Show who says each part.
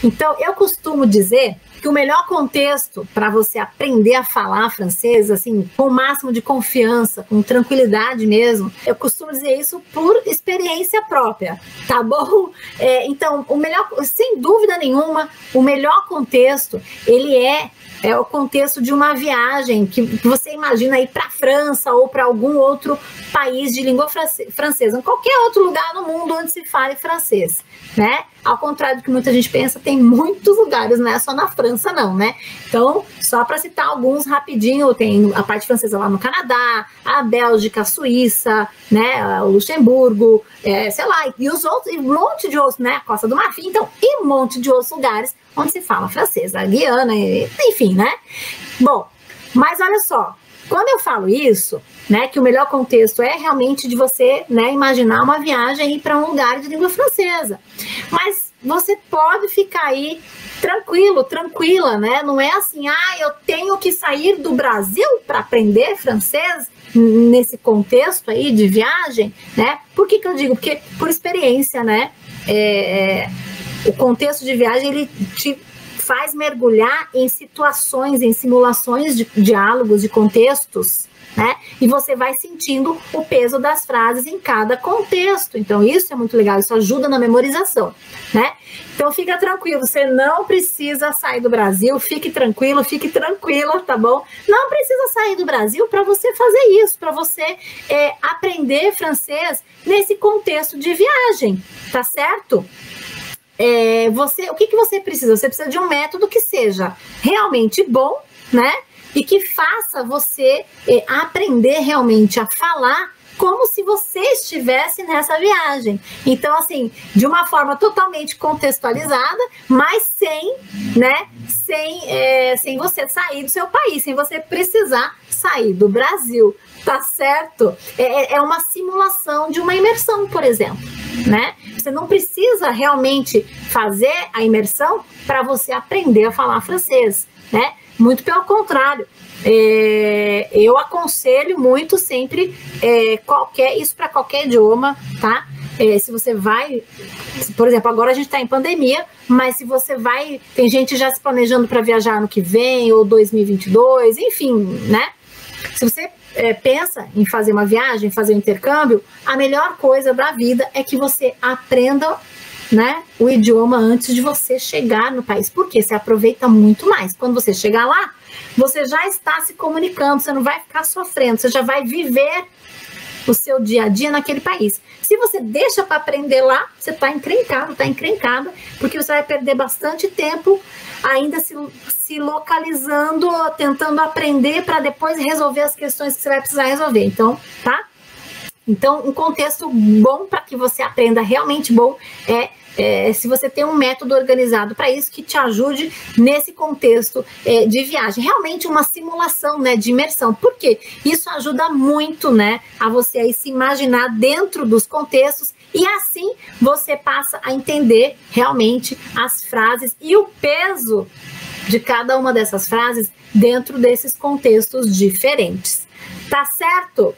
Speaker 1: Então, eu costumo dizer que o melhor contexto para você aprender a falar francês, assim, com o máximo de confiança, com tranquilidade mesmo, eu costumo dizer isso por experiência própria, tá bom? Então, o melhor, sem dúvida nenhuma, o melhor contexto, ele é o contexto de uma viagem que você imagina ir para a França ou para algum outro país de língua francesa, em qualquer outro lugar no mundo onde se fale francês, né? Ao contrário do que muita gente pensa, tem muitos lugares, não é só na França não, né? Então, só para citar alguns rapidinho, tem a parte francesa lá no Canadá, a Bélgica, a Suíça, né, o Luxemburgo, sei lá, e os outros, e um monte de outros, né, a Costa do Marfim, então, e um monte de outros lugares onde se fala francês, a Guiana, enfim, né? Bom, mas olha só, quando eu falo isso, né, que o melhor contexto é realmente de você, né, imaginar uma viagem e ir para um lugar de língua francesa. Mas você pode ficar aí tranquilo, tranquila, né? Não é assim, eu tenho que sair do Brasil para aprender francês nesse contexto aí de viagem, né? Por que eu digo? Porque por experiência, né? O contexto de viagem, ele te faz mergulhar em situações, em simulações de diálogos, de contextos, né? E você vai sentindo o peso das frases em cada contexto. Então, isso é muito legal, isso ajuda na memorização, né? Então, fica tranquilo, você não precisa sair do Brasil, fique tranquilo, fique tranquila, tá bom? Não precisa sair do Brasil para você fazer isso, para você aprender francês nesse contexto de viagem, tá certo? O que você precisa? Você precisa de um método que seja realmente bom, né? E que faça você aprender realmente a falar como se você estivesse nessa viagem. Então, assim, de uma forma totalmente contextualizada, mas sem você sair do seu país, sem você precisar sair do Brasil, tá certo? É uma simulação de uma imersão, por exemplo, né? Você não precisa realmente fazer a imersão para você aprender a falar francês, né? Muito pelo contrário, eu aconselho muito sempre isso para qualquer idioma, tá? Se você vai, por exemplo, agora a gente está em pandemia, mas se você vai, tem gente já se planejando para viajar ano que vem ou 2022, enfim, né? Se você pensa em fazer uma viagem, fazer um intercâmbio, a melhor coisa da vida é que você aprenda, né, o idioma antes de você chegar no país, porque você aproveita muito mais. Quando você chegar lá, você já está se comunicando, você não vai ficar sofrendo, você já vai viver o seu dia a dia naquele país. Se você deixa para aprender lá, você está encrencada, porque você vai perder bastante tempo ainda se localizando, tentando aprender para depois resolver as questões que você vai precisar resolver. Então, tá? Então, um contexto bom para que você aprenda realmente bom se você tem um método organizado para isso que te ajude nesse contexto de viagem. Realmente uma simulação, né, de imersão. Por quê? Isso ajuda muito, né, a você aí se imaginar dentro dos contextos e assim você passa a entender realmente as frases e o peso de cada uma dessas frases dentro desses contextos diferentes. Tá certo?